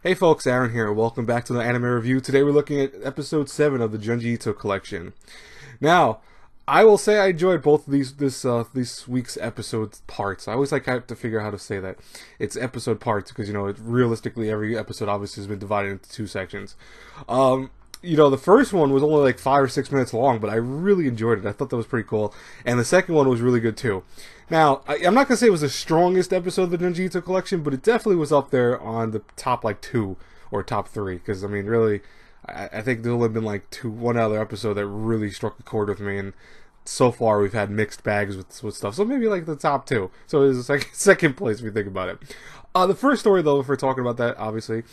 Hey folks, Aaron here. Welcome back to the anime review. Today we're looking at episode 7 of the Junji Ito Collection. Now, I will say I enjoyed both of this week's episode parts. I always have to figure out how to say that. It's episode parts because, realistically every episode obviously has been divided into two sections. The first one was only like 5 or 6 minutes long, but I really enjoyed it. I thought that was pretty cool. And the second one was really good too. Now, I'm not going to say it was the strongest episode of the Junji Ito Collection, but it definitely was up there on the top 2 or top 3. Because, really, I think there's only been one other episode that really struck a chord with me. And so far we've had mixed bags with stuff. So maybe the top 2. So it is second place if you think about it. The first story, though, if we're talking about that, obviously,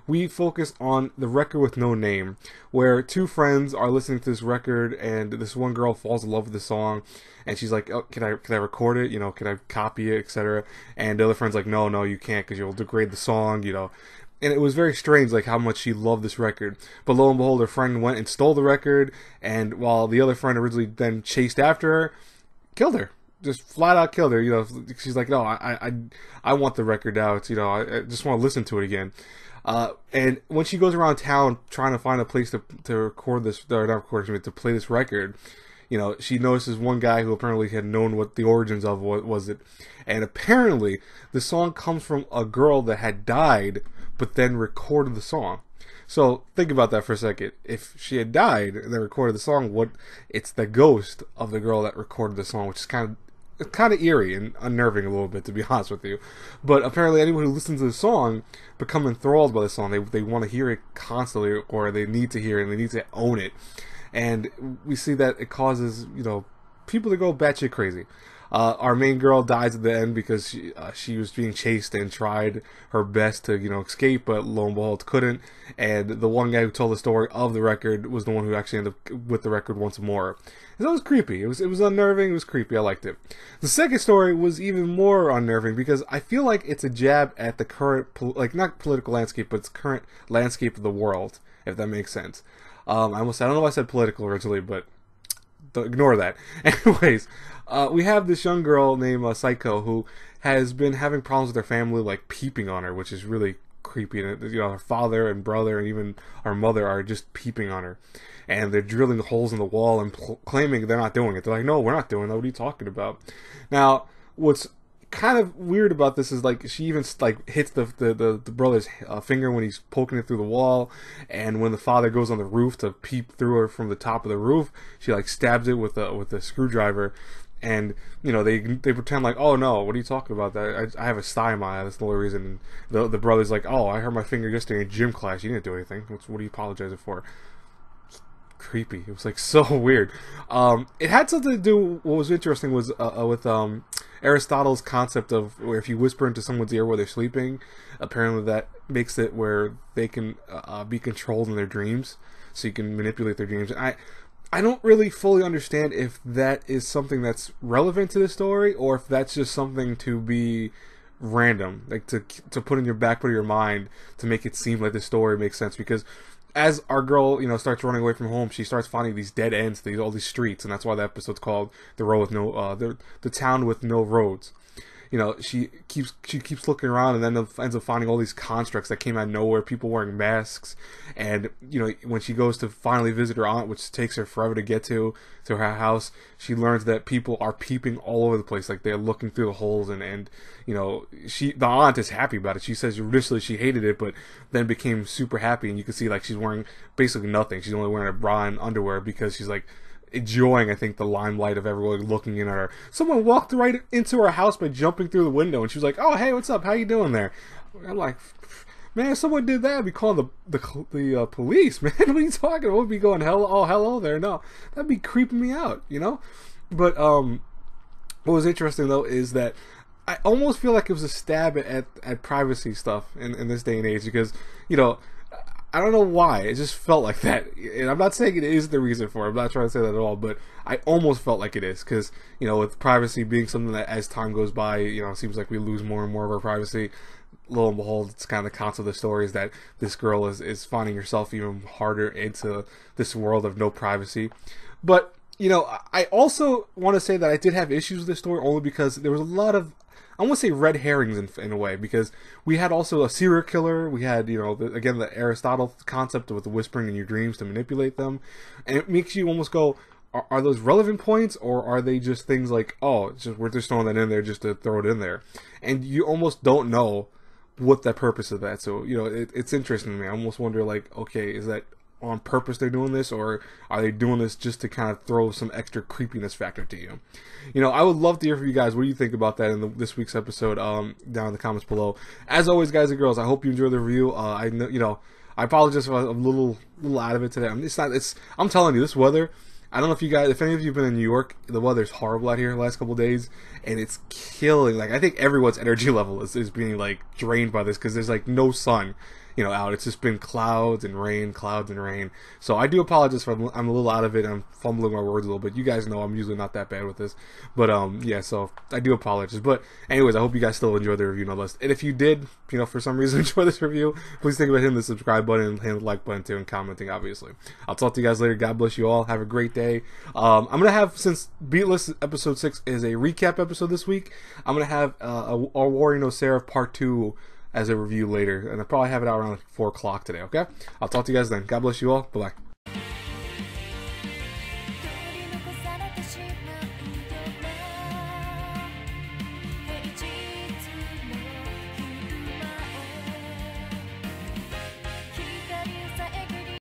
we focus on the record with no name, where two friends are listening to this record, and this one girl falls in love with the song, and she's like, "Oh, can I record it? Can I copy it, etc." And the other friend's like, "No, you can't, because you'll degrade the song." And it was very strange, how much she loved this record. But lo and behold, her friend went and stole the record, and while the other friend originally then chased after her, killed her. Just flat out killed her. She's like, "No, I want the record now. It's, I just want to listen to it again." And when she goes around town trying to find a place to record this, or not record, to play this record, she notices one guy who apparently had known what the origins of was it. And apparently, the song comes from a girl that had died, but then recorded the song. So, think about that for a second. If she had died and then recorded the song, it's the ghost of the girl that recorded the song, which is kind of eerie and unnerving a little bit, to be honest with you. But apparently anyone who listens to the song become enthralled by the song. They want to hear it constantly, or they need to hear it, and they need to own it. And we see that it causes, people to go batshit crazy. Our main girl dies at the end because she was being chased and tried her best to, escape, but lo and behold, couldn't. And the one guy who told the story of the record was the one who actually ended up with the record once more. And that was creepy. It was unnerving. It was creepy. I liked it. The second story was even more unnerving because I feel like it's a jab at the current, not political landscape, but it's current landscape of the world, if that makes sense. I don't know why I said political originally, but ignore that. Anyways, we have this young girl named Psycho who has been having problems with her family, peeping on her, which is really creepy. And her father and brother and even our mother are just peeping on her, and they're drilling holes in the wall and claiming they're not doing it. They're like, "No, we're not doing that. What are you talking about?" Now, what's kind of weird about this is she even hits the brother's finger when he's poking it through the wall, and when the father goes on the roof to peep through her from the top of the roof, she stabs it with a screwdriver. And they pretend "Oh no, what are you talking about? That I have a sty in my eye. That's the only reason." And the brother's like, "Oh, I hurt my finger yesterday in gym class. You didn't do anything. What are you apologizing for?" Creepy. It was so weird. It had something to do. What was interesting was with Aristotle's concept of where if you whisper into someone's ear while they're sleeping, apparently that makes it where they can be controlled in their dreams, so you can manipulate their dreams. And I don't really fully understand if that is something that's relevant to the story, or if that's just something to be random, to put in your back part of your mind to make it seem like the story makes sense. Because as our girl, starts running away from home, she starts finding these dead ends, all these streets, and that's why the episode's called the town with no roads. She keeps looking around, and then ends up finding all these constructs that came out of nowhere, people wearing masks. And when she goes to finally visit her aunt, which takes her forever to get to her house, she learns that people are peeping all over the place, they're looking through the holes. And the aunt is happy about it. She says initially she hated it, but then became super happy. And you can see she's wearing basically nothing. She's only wearing a bra and underwear because she's enjoying, I think, the limelight of everyone looking in at her. Someone walked right into her house by jumping through the window, and she was like, "Oh, hey, what's up? How you doing there?" I'm like, "Man, if someone did that, I'd be calling the police, man. What are you talking about? Would be going, hello there. No, that'd be creeping me out, But what was interesting though is that I almost feel like it was a stab at privacy stuff in this day and age, because I don't know why. It just felt like that. And I'm not saying it is the reason for it. I'm not trying to say that at all. But I almost felt like it is. Because, with privacy being something that as time goes by, it seems like we lose more and more of our privacy. Lo and behold, it's kind of the concept of the story is that this girl is finding herself even harder into this world of no privacy. But, I also want to say that I did have issues with this story only because there was a lot of I want to say red herrings in a way, because we had also a serial killer. We had, you know, again, the Aristotle concept with the whispering in your dreams to manipulate them. And it makes you almost go, are those relevant points, or are they just things like, oh, it's just, we're just throwing that in there just to throw it in there? And you almost don't know what the purpose of that. So, you know, it's interesting to me. I almost wonder, like, okay, is that on purpose they're doing this, or are they doing this just to kind of throw some extra creepiness factor to you? You know, I would love to hear from you guys. What do you think about that in this week's episode? Down in the comments below. As always, guys and girls, I hope you enjoyed the review. I know, you know, I apologize if I'm a little out of it today. I'm telling you, this weather, I don't know if you guys, if any of you have been in New York, the weather's horrible out here the last couple of days, and it's killing. Like, I think everyone's energy level is being, like, drained by this, because there's, like, no sun, you know, out. It's just been clouds and rain, clouds and rain. So I do apologize if I'm a little out of it. I'm fumbling my words a little bit. You guys know I'm usually not that bad with this. But, yeah, so I do apologize. But anyways, I hope you guys still enjoyed the review nonetheless. And if you did, you know, for some reason enjoy this review, please think about hitting the subscribe button and hitting the like button too, and commenting, obviously. I'll talk to you guys later. God bless you all. Have a great day. I'm going to have, since Beatless episode 6 is a recap episode this week, I'm going to have a Warrior No Seraph part 2 as a review later, and I'll probably have it out around 4 o'clock today, okay? I'll talk to you guys then. God bless you all. Bye-bye.